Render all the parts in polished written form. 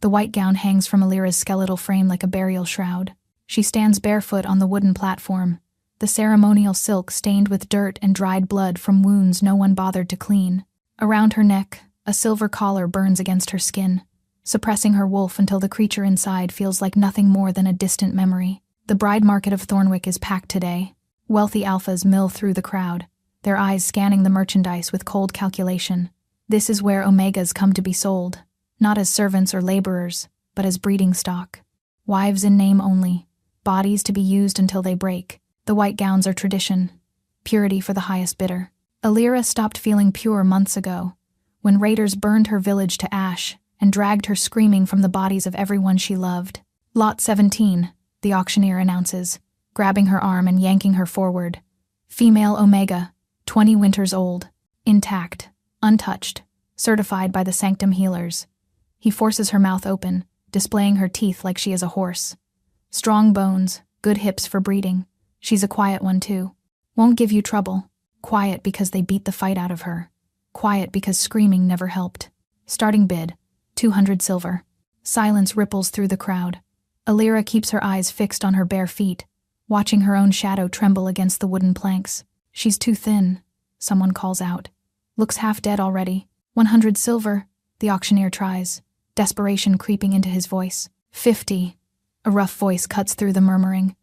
The white gown hangs from Alira's skeletal frame like a burial shroud. She stands barefoot on the wooden platform, the ceremonial silk stained with dirt and dried blood from wounds no one bothered to clean. Around her neck, a silver collar burns against her skin, suppressing her wolf until the creature inside feels like nothing more than a distant memory. The bride market of Thornwick is packed today. Wealthy alphas mill through the crowd, their eyes scanning the merchandise with cold calculation. This is where omegas come to be sold, not as servants or laborers, but as breeding stock. Wives in name only, bodies to be used until they break. The white gowns are tradition, purity for the highest bidder. Alira stopped feeling pure months ago, when raiders burned her village to ash and dragged her screaming from the bodies of everyone she loved. Lot 17, the auctioneer announces, grabbing her arm and yanking her forward. Female Omega, 20 winters old, intact, untouched, certified by the Sanctum healers. He forces her mouth open, displaying her teeth like she is a horse. Strong bones, good hips for breeding. She's a quiet one too. Won't give you trouble. Quiet because they beat the fight out of her. Quiet because screaming never helped. Starting bid, 200 silver. Silence ripples through the crowd. Alira keeps her eyes fixed on her bare feet, watching her own shadow tremble against the wooden planks. She's too thin, someone calls out. Looks half dead already. 100 silver, the auctioneer tries, desperation creeping into his voice. 50, a rough voice cuts through the murmuring.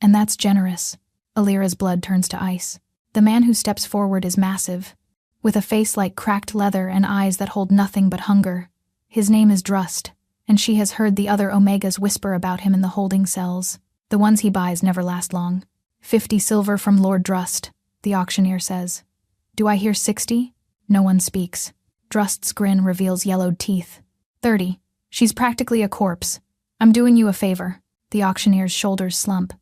And that's generous. Alira's blood turns to ice. The man who steps forward is massive, with a face like cracked leather and eyes that hold nothing but hunger. His name is Drust, and she has heard the other Omegas whisper about him in the holding cells. The ones he buys never last long. 50 silver from Lord Drust, the auctioneer says. Do I hear 60? No one speaks. Drust's grin reveals yellowed teeth. 30. She's practically a corpse. I'm doing you a favor. The auctioneer's shoulders slump.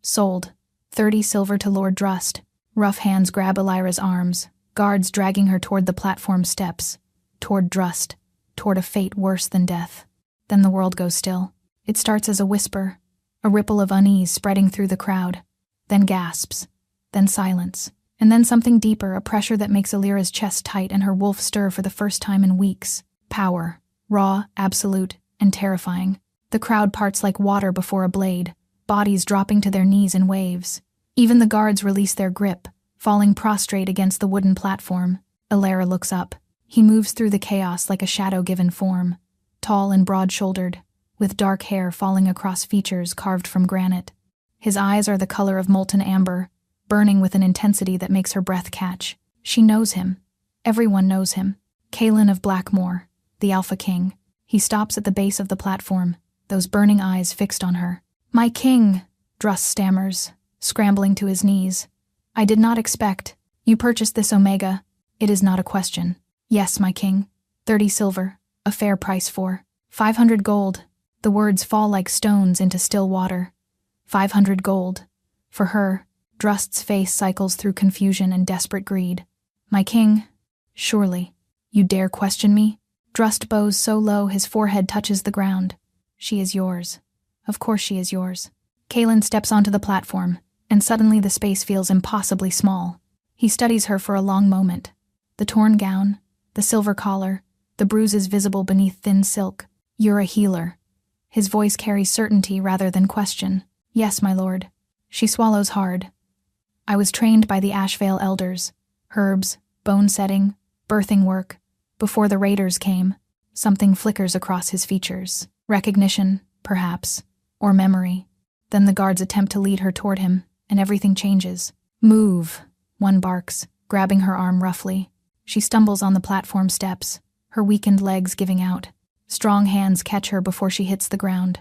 Sold. 30 silver to Lord Drust. Rough hands grab Alira's arms, guards dragging her toward the platform steps, toward Drust, toward a fate worse than death. Then the world goes still. It starts as a whisper, a ripple of unease spreading through the crowd, then gasps, then silence, and then something deeper, a pressure that makes Alira's chest tight and her wolf stir for the first time in weeks. Power, raw, absolute, and terrifying. The crowd parts like water before a blade, bodies dropping to their knees in waves. Even the guards release their grip, falling prostrate against the wooden platform. Alira looks up. He moves through the chaos like a shadow given form, tall and broad-shouldered, with dark hair falling across features carved from granite. His eyes are the color of molten amber, burning with an intensity that makes her breath catch. She knows him. Everyone knows him. Kaelin of Blackmoor, the Alpha King. He stops at the base of the platform, those burning eyes fixed on her. My king, Drust stammers, scrambling to his knees. I did not expect. You purchased this Omega. It is not a question. Yes, my king. 30 silver, a fair price for. 500 gold. The words fall like stones into still water. 500 gold. For her, Drust's face cycles through confusion and desperate greed. My king, surely. You dare question me? Drust bows so low his forehead touches the ground. She is yours. Of course she is yours. Kaelin steps onto the platform, and suddenly the space feels impossibly small. He studies her for a long moment. The torn gown, the silver collar, the bruises visible beneath thin silk. You're a healer. His voice carries certainty rather than question. Yes, my lord. She swallows hard. I was trained by the Ashvale elders. Herbs, bone setting, birthing work. Before the raiders came, something flickers across his features. Recognition, perhaps, or memory. Then the guards attempt to lead her toward him, and everything changes. Move, one barks, grabbing her arm roughly. She stumbles on the platform steps, her weakened legs giving out. Strong hands catch her before she hits the ground.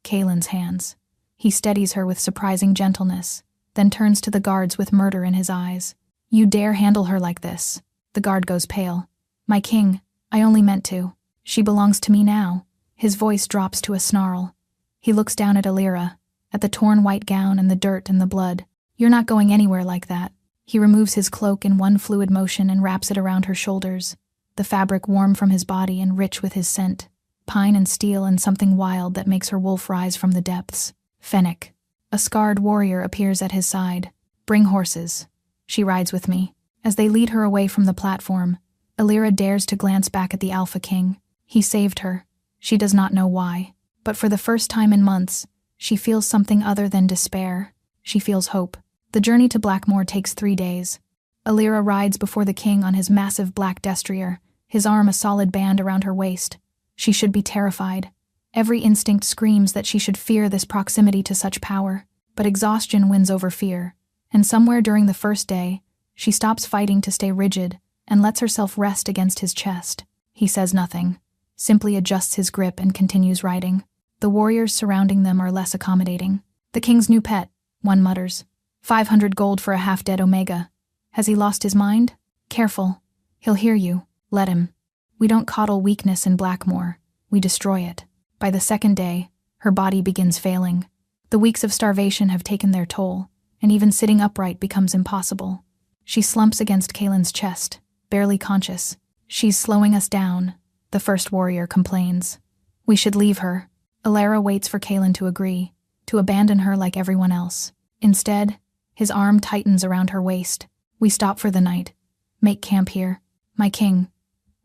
Kaelin's hands. He steadies her with surprising gentleness, then turns to the guards with murder in his eyes. You dare handle her like this? The guard goes pale. My king, I only meant to. She belongs to me now. His voice drops to a snarl. He looks down at Alira, at the torn white gown and the dirt and the blood. You're not going anywhere like that. He removes his cloak in one fluid motion and wraps it around her shoulders, the fabric warm from his body and rich with his scent. Pine and steel and something wild that makes her wolf rise from the depths. Fennec. A scarred warrior appears at his side. Bring horses. She rides with me. As they lead her away from the platform, Alira dares to glance back at the Alpha King. He saved her. She does not know why. But for the first time in months, she feels something other than despair. She feels hope. The journey to Blackmoor takes 3 days. Alira rides before the king on his massive black destrier, his arm a solid band around her waist. She should be terrified. Every instinct screams that she should fear this proximity to such power. But exhaustion wins over fear. And somewhere during the first day, she stops fighting to stay rigid and lets herself rest against his chest. He says nothing, simply adjusts his grip and continues riding. The warriors surrounding them are less accommodating. The king's new pet, one mutters. 500 gold for a half-dead Omega. Has he lost his mind? Careful. He'll hear you. Let him. We don't coddle weakness in Blackmoor. We destroy it. By the second day, her body begins failing. The weeks of starvation have taken their toll, and even sitting upright becomes impossible. She slumps against Kaelin's chest, barely conscious. She's slowing us down, the first warrior complains. We should leave her. Alira waits for Kaelin to agree, to abandon her like everyone else. Instead, his arm tightens around her waist. We stop for the night. Make camp here. My king.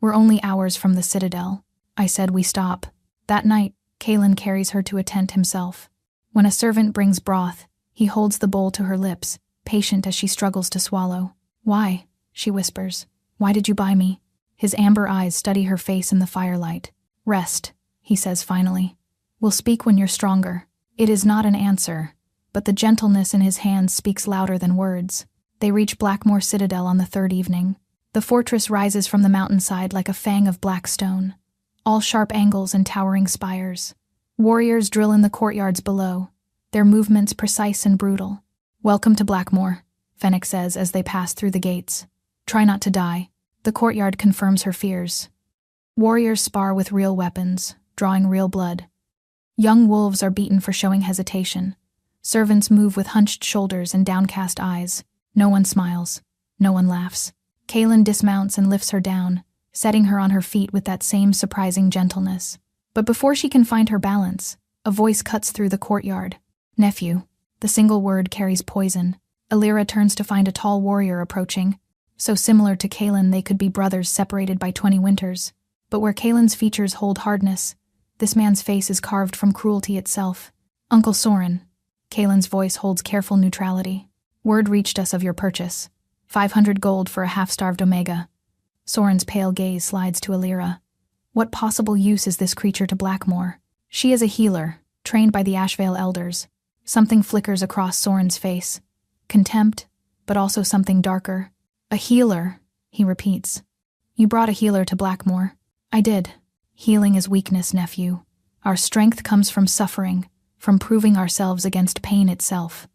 We're only hours from the citadel. I said we stop. That night, Kaelin carries her to a tent himself. When a servant brings broth, he holds the bowl to her lips, patient as she struggles to swallow. Why? She whispers. Why did you buy me? His amber eyes study her face in the firelight. Rest, he says finally. We'll speak when you're stronger. It is not an answer, but the gentleness in his hands speaks louder than words. They reach Blackmoor Citadel on the 3rd evening. The fortress rises from the mountainside like a fang of black stone, all sharp angles and towering spires. Warriors drill in the courtyards below, their movements precise and brutal. Welcome to Blackmoor, Fennec says as they pass through the gates. Try not to die. The courtyard confirms her fears. Warriors spar with real weapons, drawing real blood. Young wolves are beaten for showing hesitation. Servants move with hunched shoulders and downcast eyes. No one smiles. No one laughs. Kaelin dismounts and lifts her down, setting her on her feet with that same surprising gentleness. But before she can find her balance, a voice cuts through the courtyard. Nephew. The single word carries poison. Alira turns to find a tall warrior approaching. So similar to Kaelin they could be brothers separated by 20 winters. But where Kaelin's features hold hardness, this man's face is carved from cruelty itself. Uncle Soren. Kaelin's voice holds careful neutrality. Word reached us of your purchase. 500 gold for a half-starved Omega. Soren's pale gaze slides to Alira. What possible use is this creature to Blackmoor? She is a healer, trained by the Ashvale elders. Something flickers across Soren's face. Contempt, but also something darker. A healer, he repeats. You brought a healer to Blackmoor. I did. Healing is weakness, nephew. Our strength comes from suffering, from proving ourselves against pain itself.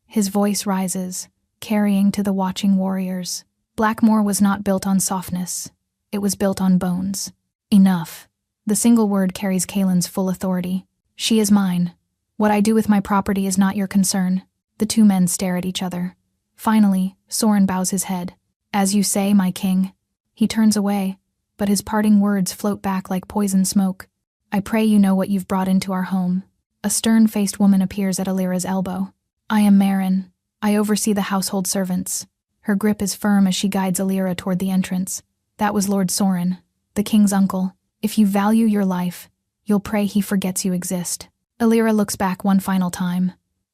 His voice rises, carrying to the watching warriors. Blackmoor was not built on softness. It was built on bones. Enough. The single word carries Kaelin's full authority. She is mine. What I do with my property is not your concern. The two men stare at each other. Finally, Soren bows his head. As you say, my king. He turns away, but his parting words float back like poison smoke. I pray you know what you've brought into our home. A stern-faced woman appears at Alira's elbow. I am Marin. I oversee the household servants. Her grip is firm as she guides Alira toward the entrance. That was Lord Soren, the king's uncle. If you value your life, you'll pray he forgets you exist. Alira looks back one final time.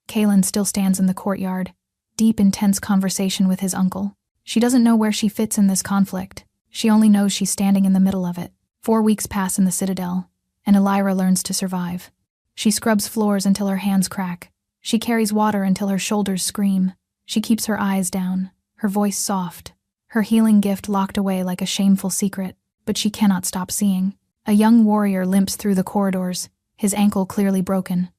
Kaelin still stands in the courtyard, deep in tense conversation with his uncle. She doesn't know where she fits in this conflict. She only knows she's standing in the middle of it. 4 weeks pass in the citadel, and Alira learns to survive. She scrubs floors until her hands crack. She carries water until her shoulders scream. She keeps her eyes down, her voice soft, her healing gift locked away like a shameful secret, but she cannot stop seeing. A young warrior limps through the corridors, his ankle clearly broken.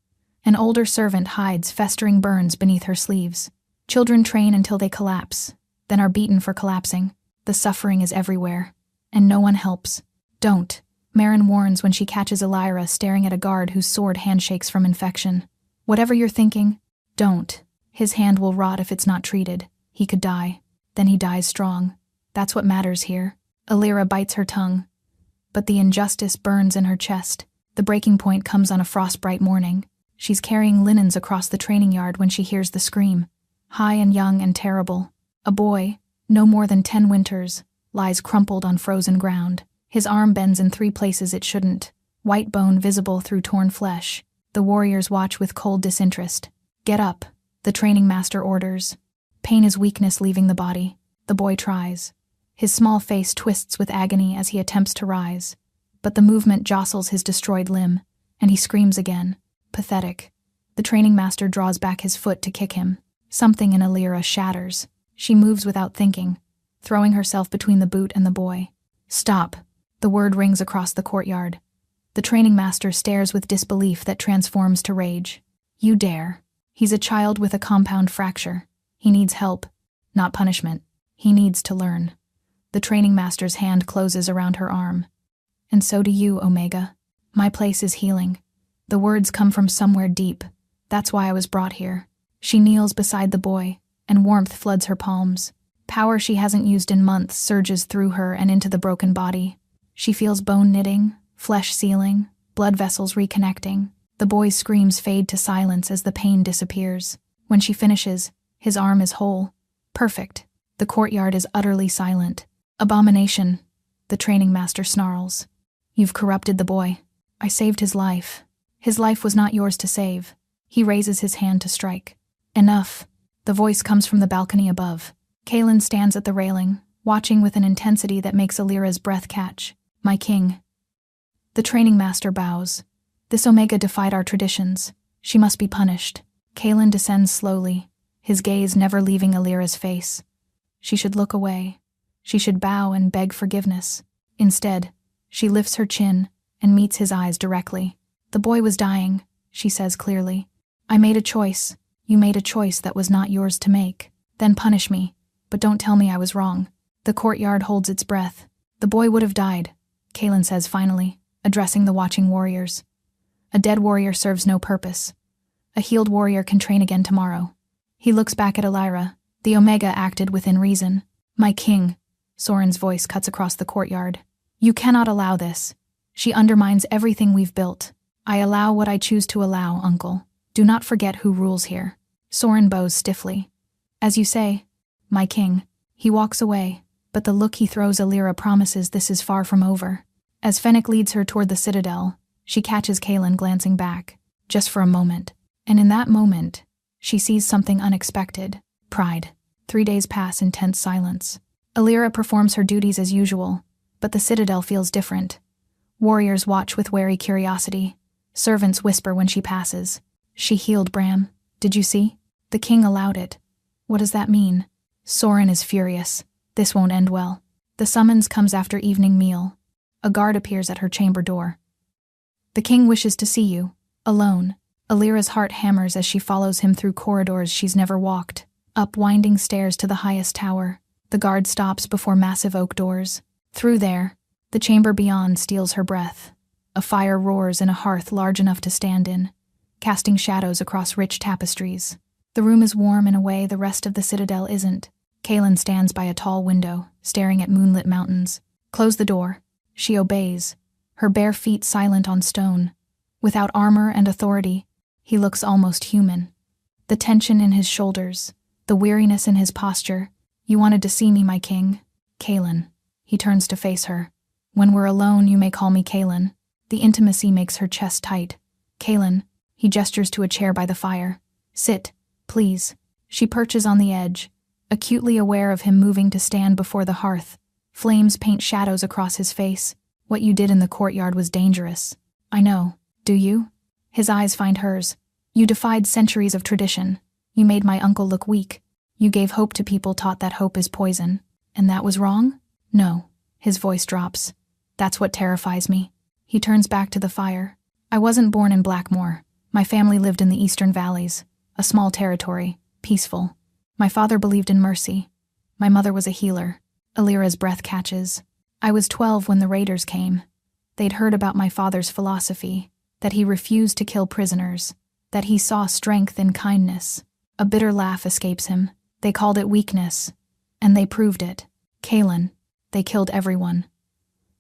An older servant hides festering burns beneath her sleeves. Children train until they collapse, then are beaten for collapsing. The suffering is everywhere, and no one helps. Don't, Marin warns when she catches Alira staring at a guard whose sword handshakes from infection. Whatever you're thinking, don't. His hand will rot if it's not treated. He could die. Then he dies strong. That's what matters here. Alira bites her tongue, but the injustice burns in her chest. The breaking point comes on a frostbright morning. She's carrying linens across the training yard when she hears the scream. High and young and terrible. A boy, no more than 10 winters, lies crumpled on frozen ground. His arm bends in 3 places it shouldn't. white bone visible through torn flesh. The warriors watch with cold disinterest. "Get up," the training master orders. Pain is weakness leaving the body. The boy tries. His small face twists with agony as he attempts to rise. But the movement jostles his destroyed limb, and he screams again. Pathetic. The training master draws back his foot to kick him. Something in Alira shatters. She moves without thinking, throwing herself between the boot and the boy. "Stop." The word rings across the courtyard. The training master stares with disbelief that transforms to rage. "You dare." He's a child with a compound fracture. He needs help, not punishment. He needs to learn. The training master's hand closes around her arm. "And so do you, Omega. My place is healing." The words come from somewhere deep. "That's why I was brought here." She kneels beside the boy, and warmth floods her palms. Power she hasn't used in months surges through her and into the broken body. She feels bone knitting, flesh sealing, blood vessels reconnecting. The boy's screams fade to silence as the pain disappears. When she finishes, his arm is whole. Perfect. The courtyard is utterly silent. "Abomination," the training master snarls. "You've corrupted the boy." "I saved his life." "His life was not yours to save." He raises his hand to strike. "Enough." The voice comes from the balcony above. Kaelin stands at the railing, watching with an intensity that makes Alira's breath catch. "My king." The training master bows. "This Omega defied our traditions. She must be punished." Kaelin descends slowly, his gaze never leaving Alira's face. She should look away. She should bow and beg forgiveness. Instead, she lifts her chin and meets his eyes directly. "The boy was dying," she says clearly. "I made a choice. You made a choice that was not yours to make. Then punish me, but don't tell me I was wrong." The courtyard holds its breath. "The boy would have died," Kaelin says finally, addressing the watching warriors. "A dead warrior serves no purpose. A healed warrior can train again tomorrow." He looks back at Alira. The Omega acted within reason. "My king," Soren's voice cuts across the courtyard. "You cannot allow this. She undermines everything we've built." "I allow what I choose to allow, uncle. Do not forget who rules here." Soren bows stiffly. "As you say, my king." He walks away, but the look he throws Alira promises this is far from over. As Fennec leads her toward the citadel, she catches Kaelin glancing back, just for a moment. And in that moment, she sees something unexpected. Pride. 3 days pass in tense silence. Alira performs her duties as usual, but the citadel feels different. Warriors watch with wary curiosity. Servants whisper when she passes. "She healed Bram. Did you see? The king allowed it." "What does that mean?" Soren is furious. This won't end well. The summons comes after evening meal. A guard appears at her chamber door. "The king wishes to see you. Alone." Alira's heart hammers as she follows him through corridors she's never walked, up winding stairs to the highest tower. The guard stops before massive oak doors. Through there, the chamber beyond steals her breath. A fire roars in a hearth large enough to stand in, casting shadows across rich tapestries. The room is warm in a way the rest of the citadel isn't. Kaelin stands by a tall window, staring at moonlit mountains. "Close the door." She obeys, her bare feet silent on stone. Without armor and authority, he looks almost human. The tension in his shoulders, the weariness in his posture. "You wanted to see me, my king." "Kaelin." He turns to face her. "When we're alone, you may call me Kaelin." The intimacy makes her chest tight. "Kaelin." He gestures to a chair by the fire. "Sit, please." She perches on the edge, acutely aware of him moving to stand before the hearth. Flames paint shadows across his face. "What you did in the courtyard was dangerous." "I know. Do you?" His eyes find hers. "You defied centuries of tradition. You made my uncle look weak. You gave hope to people taught that hope is poison. And that was wrong?" "No." His voice drops. "That's what terrifies me." He turns back to the fire. "I wasn't born in Blackmoor. My family lived in the eastern valleys, a small territory, peaceful. My father believed in mercy. My mother was a healer." Alira's breath catches. "I was 12 when the raiders came. They'd heard about my father's philosophy, that he refused to kill prisoners, that he saw strength in kindness." A bitter laugh escapes him. "They called it weakness, and they proved it. Kaelin, they killed everyone.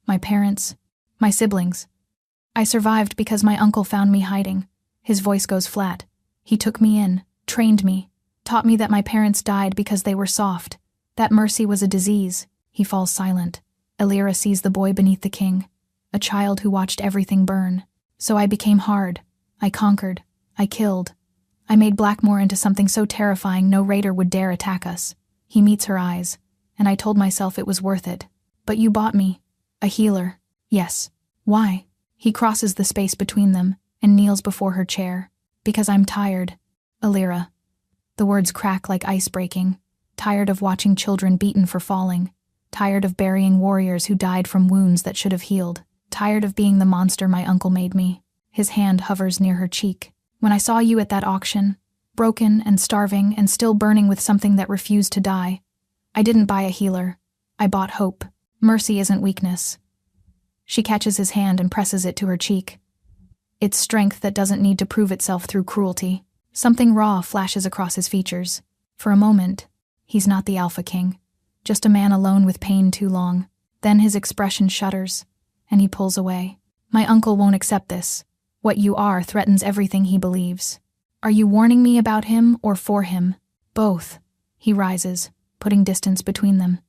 My parents, my siblings. I survived because my uncle found me hiding." His voice goes flat. "He took me in, trained me, taught me that my parents died because they were soft, that mercy was a disease." He falls silent. Alira sees the boy beneath the king. a child who watched everything burn. So I became hard. I conquered. I killed. I made Blackmore into something so terrifying no raider would dare attack us. He meets her eyes, and I told myself it was worth it. But you bought me. A healer. Yes. Why? He crosses the space between them and kneels before her chair. Because I'm tired. Alira. The words crack like ice breaking. Tired of watching children beaten for falling. Tired of burying warriors who died from wounds that should have healed. Tired of being the monster my uncle made me. His hand hovers near her cheek. When I saw you at that auction, broken and starving and still burning with something that refused to die, I didn't buy a healer. I bought hope. Mercy isn't weakness. She catches his hand and presses it to her cheek. It's strength that doesn't need to prove itself through cruelty. Something raw flashes across his features. For a moment, he's not the Alpha King, just a man alone with pain too long. Then his expression shudders, and he pulls away. My uncle won't accept this. What you are threatens everything he believes. Are you warning me about him or for him? Both. He rises, putting distance between them.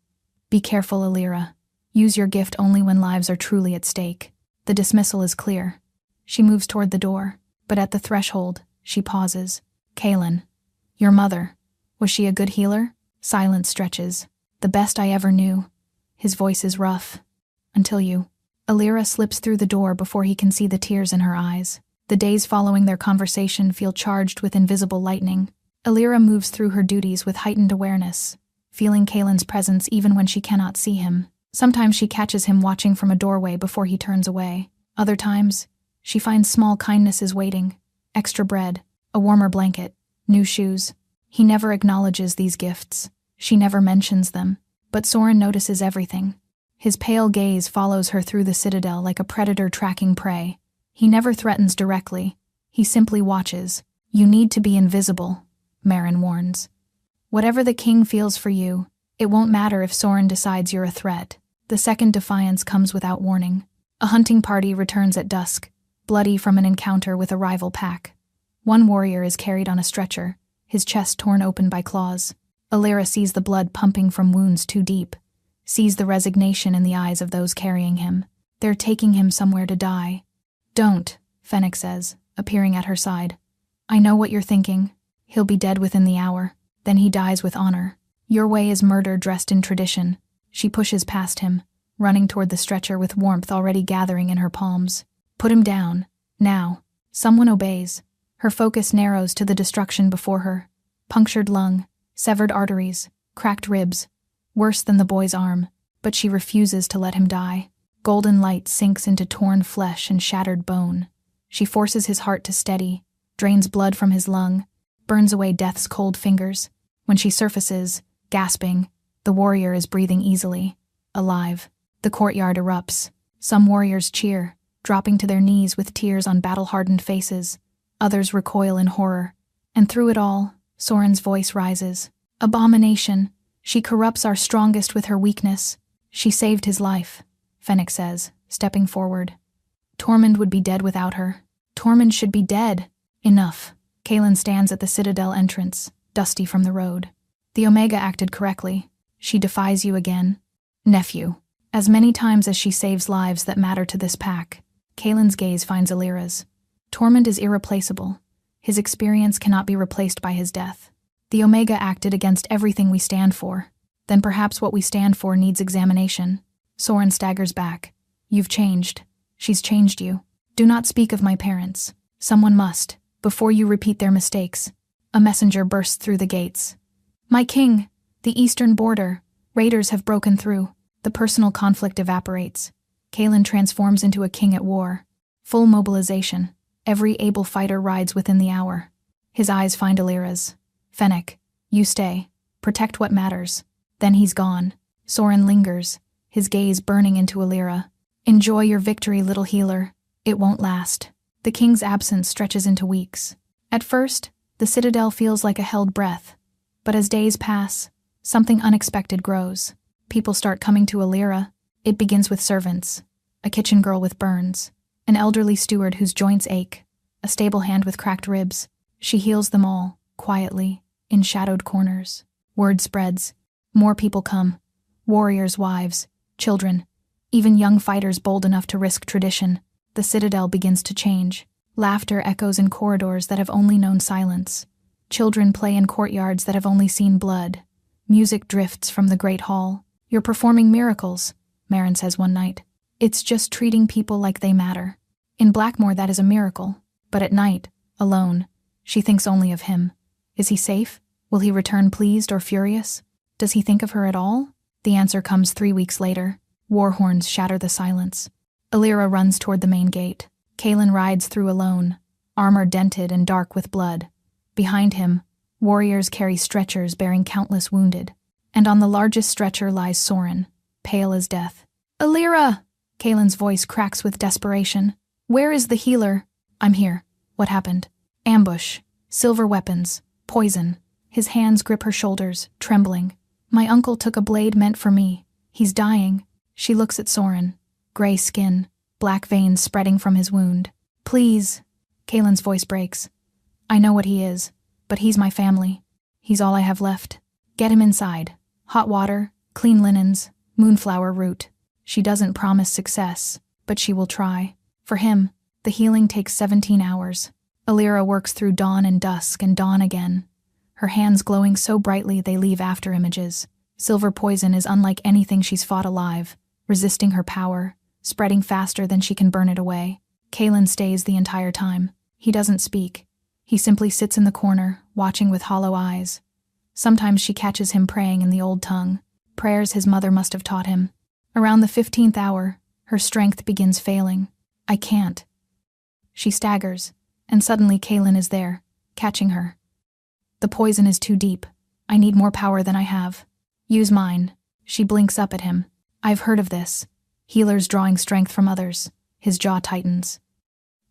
Be careful, Alira. Use your gift only when lives are truly at stake. The dismissal is clear. She moves toward the door, but at the threshold, she pauses. Kaelin. Your mother. Was she a good healer? Silence stretches. The best I ever knew. His voice is rough. Until you. Alira slips through the door before he can see the tears in her eyes. The days following their conversation feel charged with invisible lightning. Alira moves through her duties with heightened awareness, feeling Kaelin's presence even when she cannot see him. Sometimes she catches him watching from a doorway before he turns away. Other times, she finds small kindnesses waiting. Extra bread, a warmer blanket, new shoes. He never acknowledges these gifts. She never mentions them. But Soren notices everything. His pale gaze follows her through the citadel like a predator tracking prey. He never threatens directly. He simply watches. You need to be invisible, Marin warns. Whatever the king feels for you, it won't matter if Soren decides you're a threat. The second defiance comes without warning. A hunting party returns at dusk, bloody from an encounter with a rival pack. One warrior is carried on a stretcher, his chest torn open by claws. Alira sees the blood pumping from wounds too deep, sees the resignation in the eyes of those carrying him. They're taking him somewhere to die. Don't, Fennec says, appearing at her side. I know what you're thinking. He'll be dead within the hour. Then he dies with honor. Your way is murder dressed in tradition. She pushes past him, running toward the stretcher with warmth already gathering in her palms. Put him down. Now. Someone obeys. Her focus narrows to the destruction before her. Punctured lung, severed arteries, cracked ribs. Worse than the boy's arm, but she refuses to let him die. Golden light sinks into torn flesh and shattered bone. She forces his heart to steady, drains blood from his lung, burns away death's cold fingers. When she surfaces, gasping, the warrior is breathing easily, alive. The courtyard erupts. Some warriors cheer, dropping to their knees with tears on battle-hardened faces. Others recoil in horror. And through it all, Soren's voice rises. Abomination. She corrupts our strongest with her weakness. She saved his life, Fennec says, stepping forward. Tormund would be dead without her. Tormund should be dead. Enough. Kaelin stands at the citadel entrance, dusty from the road. The Omega acted correctly. She defies you again. Nephew. As many times as she saves lives that matter to this pack, Kaelin's gaze finds Alira's. Tormund is irreplaceable. His experience cannot be replaced by his death. The Omega acted against everything we stand for. Then perhaps what we stand for needs examination. Soren staggers back. You've changed. She's changed you. Do not speak of my parents. Someone must, before you repeat their mistakes. A messenger bursts through the gates. My king, the eastern border. Raiders have broken through. The personal conflict evaporates. Kaelin transforms into a king at war. Full mobilization. Every able fighter rides within the hour. His eyes find Alira's. Fennec, you stay. Protect what matters. Then he's gone. Soren lingers, his gaze burning into Alira. Enjoy your victory, little healer. It won't last. The king's absence stretches into weeks. At first, the citadel feels like a held breath. But as days pass, something unexpected grows. People start coming to Alira. It begins with servants. A kitchen girl with burns. An elderly steward whose joints ache. A stable hand with cracked ribs. She heals them all, quietly, in shadowed corners. Word spreads. More people come. Warriors' wives, children. Even young fighters bold enough to risk tradition. The citadel begins to change. Laughter echoes in corridors that have only known silence. Children play in courtyards that have only seen blood. Music drifts from the great hall. "You're performing miracles," Marin says one night. "It's just treating people like they matter." In Blackmore, that is a miracle. But at night, alone, she thinks only of him. Is he safe? Will he return pleased or furious? Does he think of her at all? The answer comes 3 weeks later. War horns shatter the silence. Alira runs toward the main gate. Kaelin rides through alone, armor dented and dark with blood. Behind him, warriors carry stretchers bearing countless wounded. And on the largest stretcher lies Soren, pale as death. "Alira!" Kaelin's voice cracks with desperation. "Where is the healer?" "I'm here." "What happened?" "Ambush. Silver weapons. Poison." His hands grip her shoulders, trembling. "My uncle took a blade meant for me. He's dying." She looks at Soren. Gray skin, black veins spreading from his wound. "Please." Kaelin's voice breaks. "I know what he is, but he's my family. He's all I have left. Get him inside. Hot water, clean linens, moonflower root." She doesn't promise success, but she will try. For him, the healing takes 17 hours. Alira works through dawn and dusk and dawn again. Her hands glowing so brightly they leave after images. Silver poison is unlike anything she's fought alive, resisting her power, spreading faster than she can burn it away. Kaelin stays the entire time. He doesn't speak. He simply sits in the corner, watching with hollow eyes. Sometimes she catches him praying in the old tongue, prayers his mother must have taught him. Around the 15th hour, her strength begins failing. "I can't." She staggers, and suddenly Kaelin is there, catching her. "The poison is too deep. I need more power than I have. Use mine." She blinks up at him. "I've heard of this. Healers drawing strength from others." His jaw tightens.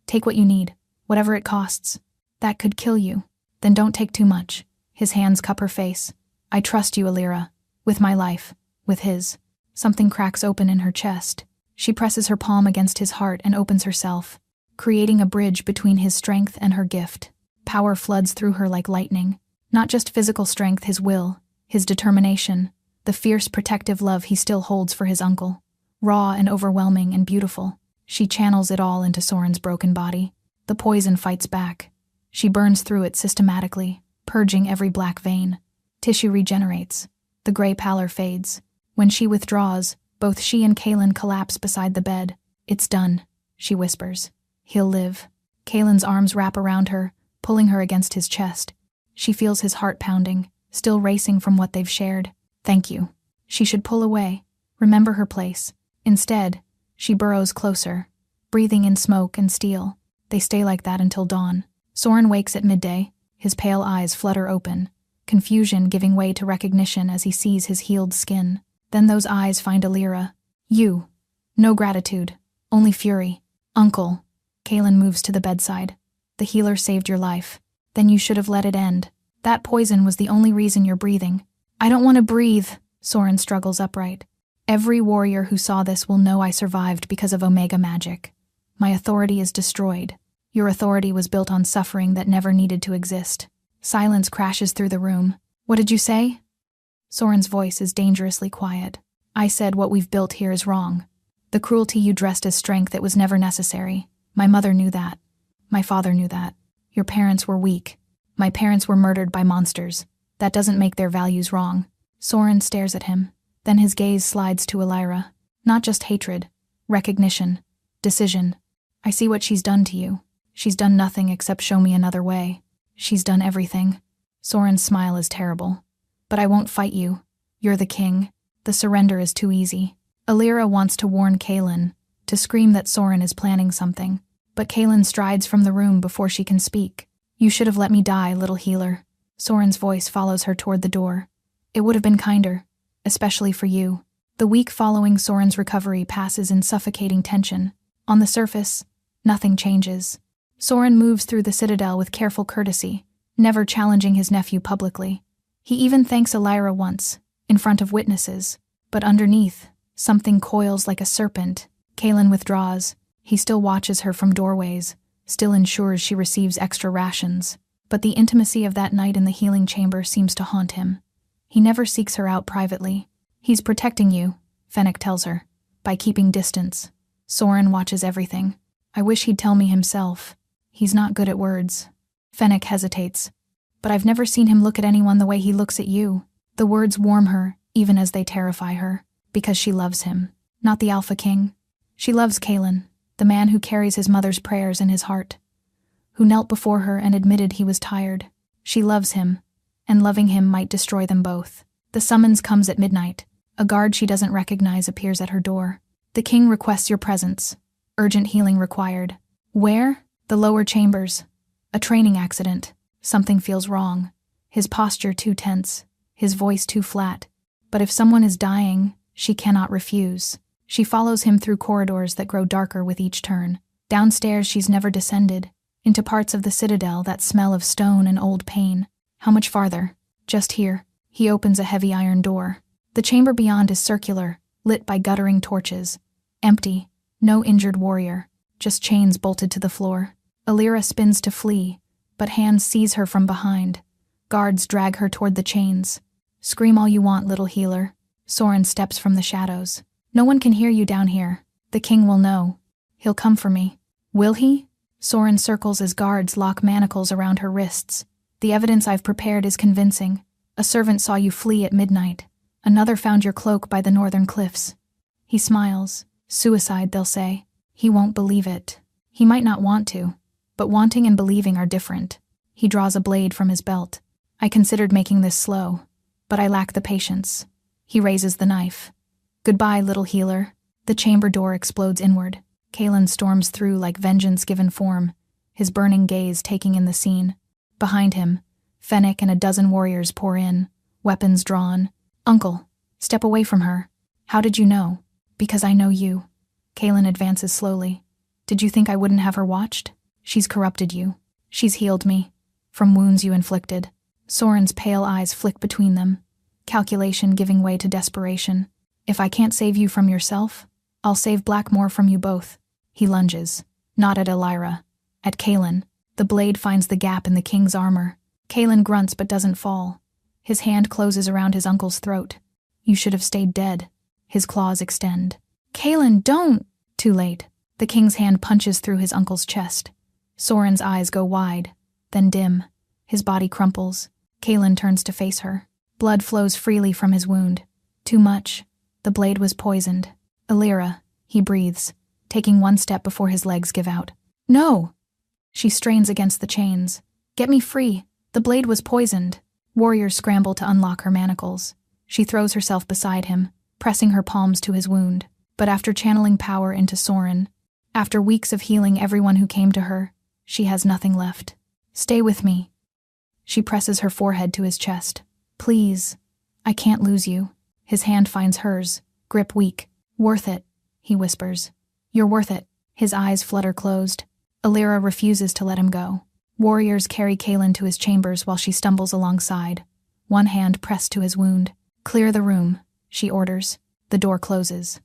"Take what you need, whatever it costs. That could kill you. Then don't take too much." His hands cup her face. "I trust you, Alira. With my life. With his." Something cracks open in her chest. She presses her palm against his heart and opens herself, creating a bridge between his strength and her gift. Power floods through her like lightning. Not just physical strength, his will, his determination, the fierce protective love he still holds for his uncle. Raw and overwhelming and beautiful. She channels it all into Soren's broken body. The poison fights back. She burns through it systematically, purging every black vein. Tissue regenerates. The gray pallor fades. When she withdraws, both she and Kaelin collapse beside the bed. "It's done," she whispers. "He'll live." Kaelin's arms wrap around her, pulling her against his chest. She feels his heart pounding, still racing from what they've shared. "Thank you." She should pull away, remember her place. Instead, she burrows closer, breathing in smoke and steel. They stay like that until dawn. Soren wakes at midday, his pale eyes flutter open, confusion giving way to recognition as he sees his healed skin. Then those eyes find Alira. "You." No gratitude, only fury. "Uncle." Kaelin moves to the bedside. "The healer saved your life. Then you should have let it end. That poison was the only reason you're breathing." "I don't want to breathe." Soren struggles upright. "Every warrior who saw this will know I survived because of Omega magic. My authority is destroyed. Your authority was built on suffering that never needed to exist." Silence crashes through the room. "What did you say?" Soren's voice is dangerously quiet. "I said what we've built here is wrong. The cruelty you dressed as strength, it was never necessary. My mother knew that. My father knew that. Your parents were weak. My parents were murdered by monsters. That doesn't make their values wrong." Soren stares at him. Then his gaze slides to Alira. Not just hatred, recognition, decision. "I see what she's done to you. She's done nothing except show me another way. She's done everything." Soren's smile is terrible. "But I won't fight you. You're the king. The surrender is too easy." Alira wants to warn Kaelin, to scream that Soren is planning something. But Kaelin strides from the room before she can speak. "You should have let me die, little healer." Soren's voice follows her toward the door. "It would have been kinder, especially for you." The week following Soren's recovery passes in suffocating tension. On the surface, nothing changes. Soren moves through the citadel with careful courtesy, never challenging his nephew publicly. He even thanks Alira once, in front of witnesses. But underneath, something coils like a serpent. Kaelin withdraws. He still watches her from doorways, still ensures she receives extra rations. But the intimacy of that night in the healing chamber seems to haunt him. He never seeks her out privately. "He's protecting you," Fennec tells her. By keeping distance. Soren watches everything. I wish he'd tell me himself. He's not good at words. Fennec hesitates. But I've never seen him look at anyone the way he looks at you. The words warm her, even as they terrify her. Because she loves him. Not the Alpha King. She loves Kalen, the man who carries his mother's prayers in his heart. Who knelt before her and admitted he was tired. She loves him, and loving him might destroy them both. The summons comes at midnight. A guard she doesn't recognize appears at her door. The king requests your presence. Urgent healing required. Where? The lower chambers. A training accident. Something feels wrong. His posture too tense. His voice too flat. But if someone is dying, she cannot refuse. She follows him through corridors that grow darker with each turn. Downstairs she's never descended. Into parts of the citadel that smell of stone and old pain. How much farther? Just here. He opens a heavy iron door. The chamber beyond is circular, lit by guttering torches. Empty. No injured warrior. Just chains bolted to the floor. Alira spins to flee, but hands seize her from behind. Guards drag her toward the chains. Scream all you want, little healer. Soren steps from the shadows. No one can hear you down here. The king will know. He'll come for me. Will he? Soren circles as guards lock manacles around her wrists. The evidence I've prepared is convincing. A servant saw you flee at midnight. Another found your cloak by the northern cliffs. He smiles. Suicide, they'll say. He won't believe it. He might not want to, but wanting and believing are different. He draws a blade from his belt. I considered making this slow, but I lack the patience. He raises the knife. Goodbye, little healer. The chamber door explodes inward. Kalen storms through like vengeance given form, his burning gaze taking in the scene. Behind him, Fennec and a dozen warriors pour in, weapons drawn. Uncle, step away from her. How did you know? Because I know you. Kalen advances slowly. Did you think I wouldn't have her watched? She's corrupted you. She's healed me. From wounds you inflicted. Soren's pale eyes flick between them. Calculation giving way to desperation. If I can't save you from yourself, I'll save Blackmore from you both. He lunges. Not at Elira. At Kalen. The blade finds the gap in the king's armor. Kalen grunts but doesn't fall. His hand closes around his uncle's throat. You should have stayed dead. His claws extend. Kalen, don't! Too late. The king's hand punches through his uncle's chest. Soren's eyes go wide, then dim. His body crumples. Kalen turns to face her. Blood flows freely from his wound. Too much. The blade was poisoned. Elira, he breathes, taking one step before his legs give out. No! She strains against the chains. Get me free. The blade was poisoned. Warriors scramble to unlock her manacles. She throws herself beside him, pressing her palms to his wound. But after channeling power into Soren, after weeks of healing everyone who came to her, she has nothing left. Stay with me. She presses her forehead to his chest. Please. I can't lose you. His hand finds hers, grip weak. Worth it, he whispers. You're worth it. His eyes flutter closed. Elira refuses to let him go. Warriors carry Kalen to his chambers while she stumbles alongside, one hand pressed to his wound. Clear the room, she orders. The door closes.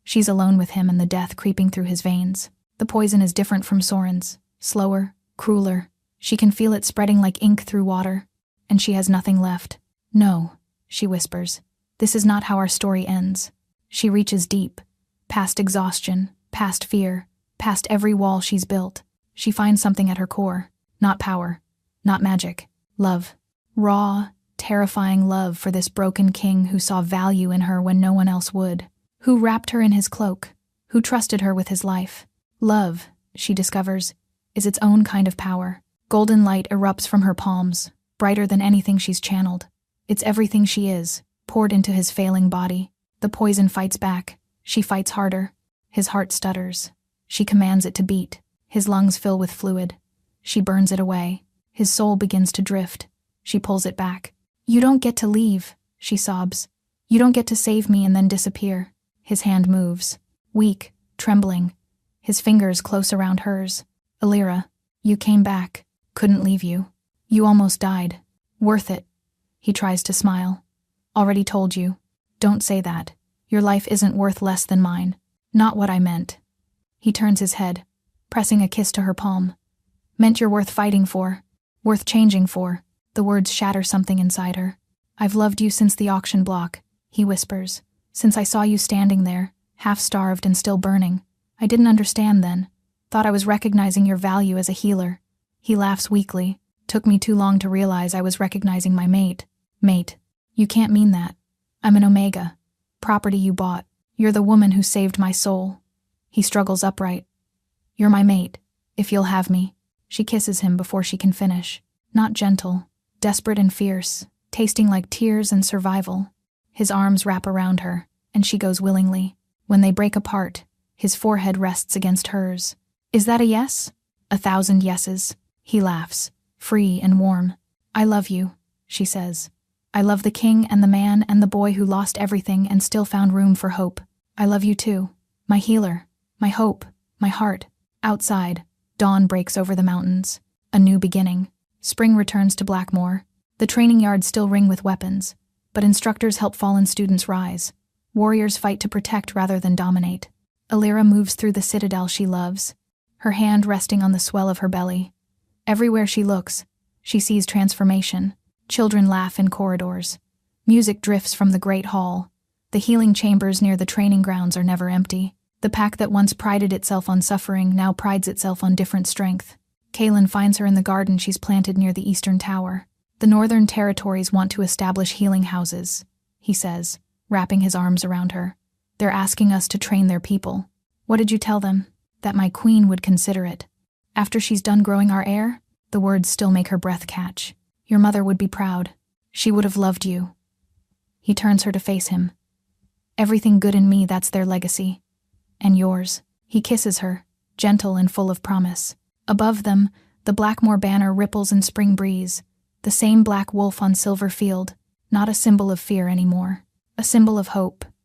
She's alone with him and the death creeping through his veins. The poison is different from Soren's, slower, crueler. She can feel it spreading like ink through water, and she has nothing left. No, she whispers. This is not how our story ends. She reaches deep, past exhaustion, past fear, past every wall she's built. She finds something at her core. Not power, not magic. Love. Raw, terrifying love for this broken king who saw value in her when no one else would. Who wrapped her in his cloak. Who trusted her with his life. Love, she discovers, is its own kind of power. Golden light erupts from her palms, brighter than anything she's channeled. It's everything she is, poured into his failing body. The poison fights back. She fights harder. His heart stutters. She commands it to beat. His lungs fill with fluid. She burns it away. His soul begins to drift. She pulls it back. You don't get to leave, she sobs. You don't get to save me and then disappear. His hand moves. Weak, trembling. His fingers close around hers. Elira, you came back. Couldn't leave you. You almost died. Worth it. He tries to smile. Already told you. Don't say that. Your life isn't worth less than mine. Not what I meant. He turns his head, pressing a kiss to her palm. Meant you're worth fighting for. Worth changing for. The words shatter something inside her. I've loved you since the auction block, he whispers. Since I saw you standing there, half-starved and still burning. I didn't understand then. Thought I was recognizing your value as a healer. He laughs weakly. Took me too long to realize I was recognizing my mate. Mate. You can't mean that. I'm an Omega. Property you bought. You're the woman who saved my soul. He struggles upright. You're my mate, if you'll have me. She kisses him before she can finish. Not gentle, desperate and fierce, tasting like tears and survival. His arms wrap around her, and she goes willingly. When they break apart, his forehead rests against hers. Is that a yes? 1,000 yeses. He laughs, free and warm. I love you, she says. I love the king and the man and the boy who lost everything and still found room for hope. I love you too, my healer, my hope, my heart. Outside, dawn breaks over the mountains. A new beginning. Spring returns to Blackmore. The training yards still ring with weapons, but instructors help fallen students rise. Warriors fight to protect rather than dominate. Alira moves through the citadel she loves, her hand resting on the swell of her belly. Everywhere she looks, she sees transformation. Children laugh in corridors. Music drifts from the great hall. The healing chambers near the training grounds are never empty. The pack that once prided itself on suffering now prides itself on different strength. Kaylin finds her in the garden she's planted near the eastern tower. The northern territories want to establish healing houses, he says, wrapping his arms around her. They're asking us to train their people. What did you tell them? That my queen would consider it. After she's done growing our heir? The words still make her breath catch. Your mother would be proud. She would have loved you. He turns her to face him. Everything good in me, that's their legacy. And yours. He kisses her, gentle and full of promise. Above them, the Blackmore banner ripples in spring breeze. The same black wolf on silver field, not a symbol of fear anymore. A symbol of hope.